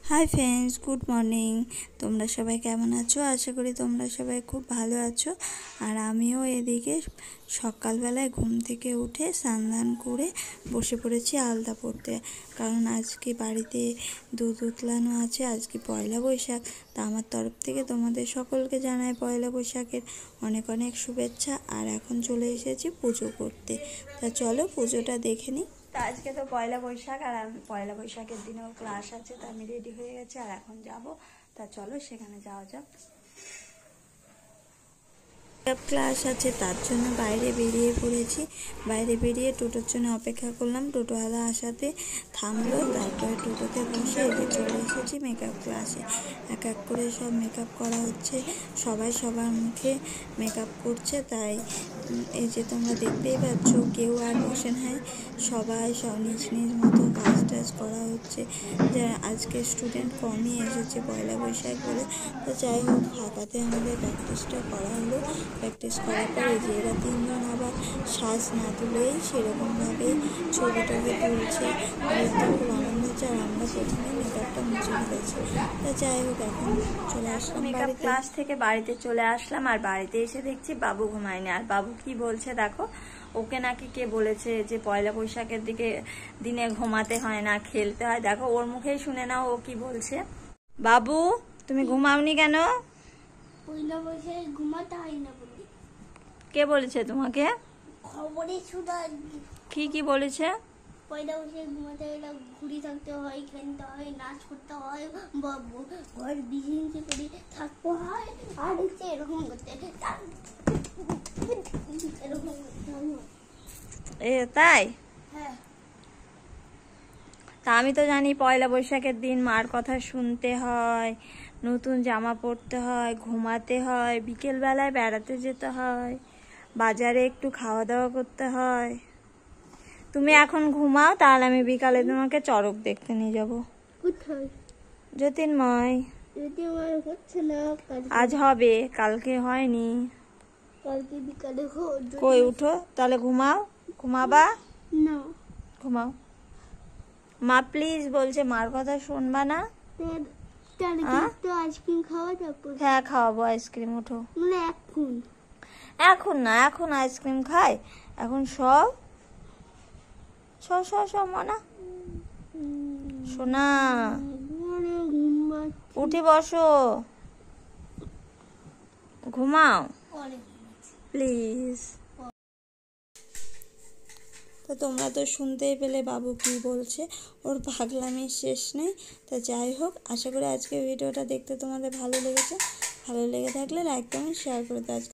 Hi friends, good morning. তোমরা সবাই কেমন আছো? আশা করি তোমরা সবাই খুব ভালো আছো। আর আমিও এদিকে সকালবেলায় ঘুম থেকে উঠে স্নান করে বসে পড়েছি আলতা পড়তে। কারণ আজকে বাড়িতে দুধ উতলানো আছে, আজকে পয়লা বৈশাখ। তা আমার তরফ থেকে তোমাদের সকলকে জানাই পয়লা বৈশাখের অনেক অনেক শুভেচ্ছা। আর এখন চলে এসেছি পুজো করতে। তা চলো পুজোটা দেখে নিই। তা আজকে তো পয়লা বৈশাখ, আর আমি পয়লা বৈশাখের দিনেও ক্লাস আছে, তা আমি রেডি হয়ে গেছি আর এখন যাব। তা চলো সেখানে যাওয়া যাক। ক্লাস আছে তার জন্য বাইরে বেরিয়ে পড়েছি। বাইরে বেরিয়ে টোটোর জন্য অপেক্ষা করলাম। টোটোওয়ালা আসাতে থামলো, তারপরে টোটোতে বসে এগিয়ে চলে এসেছি মেকআপ ক্লাসে। এক এক করে সব মেকআপ করা হচ্ছে, সবাই সবার মুখে মেকআপ করছে। তাই এই যে তোমরা দেখতেই পাচ্ছ, কেউ আর বসে নাই, সবাই সব নিজ নিজ মতো কাজ টাজ করা হচ্ছে। যারা আজকে স্টুডেন্ট কমই এসেছে পয়লা বৈশাখ বলে। তো যাই হোক, ফাঁকাতে আমাদের প্র্যাকটিসটা করা হলো। প্র্যাকটিস করার পরে যে এরা তিনজন আবার শ্বাস না তুলেই সেরকমভাবেই ছবি টবি তুলছে। ওদের তো খুব আনন্দ হচ্ছে। আর আমরা প্রথমে মেকআপটা মুছে ফেলেছি। তা যাই হোক, এখন চলে আসলাম মেকআপ ক্লাস থেকে বাড়িতে চলে আসলাম। আর বাড়িতে এসে দেখছি বাবু ঘুমায়নি। আর বাবু কি বলছে দেখো, ওকে নাকি কে বলেছে যে পয়লা বৈশাখের দিনে ঘুমাতে হয় না, খেলতে হয়। দেখো ওর মুখেই শুনে নাও ও কি বলছে। বাবু, তুমি ঘুমাওনি কেন? পয়লা বৈশাখে ঘুমাতে হয় না বলে। কে বলেছে তোমাকে? খবরে শুধু কি কি বলেছে? পয়লা বৈশাখে ঘুমাতে হয় না, ঘুরি থাকতে হয়, খেলতে হয়, নাচ করতে হয়, ঘর বিছানা করে থাকতে হয়, আর হচ্ছে এরকম করতে এরকম তাই? হ্যাঁ। তা আমি তো জানি পয়লা বৈশাখের দিন মার কথা শুনতে হয়, নতুন জামা পরতে হয়, ঘুমাতে হয়, বিকেল বেলায় বেড়াতে যেতে হয়, বাজারে একটু খাওয়া দাওয়া করতে হয়। তুমি এখন ঘুমাও, তাহলে আমি বিকালে তোমাকে চড়ক দেখতে নিয়ে যাবো। কোথায়? জ্যোতির্ময়। জ্যোতির্ময় হচ্ছে না, আজ হবে, কালকে হয়নি। কালকে বিকালে কই উঠো, তাহলে ঘুমাও। ঘুমাবা না? ঘুমাও। মা প্লিজ বলছে, মার কথা শুনবা না? আইসক্রিম খাওয়া যাবে? হ্যাঁ খাওয়াবো আইসক্রিম, উঠো। মানে এখন? এখন না, এখন আইসক্রিম খাই? এখন সব সব মানা শোনা, উঠে বসো, ঘুমাও প্লিজ। তো তোমরা তো শুনতেই পেলে বাবু কি বলছে, ওর পাগলামির শেষ নেই। তো যাই হোক, আশা করি আজকে ভিডিওটা দেখতে তোমাদের ভালো লেগেছে। ভালো লেগে থাকলে লাইক কমেন্ট শেয়ার করে দাও।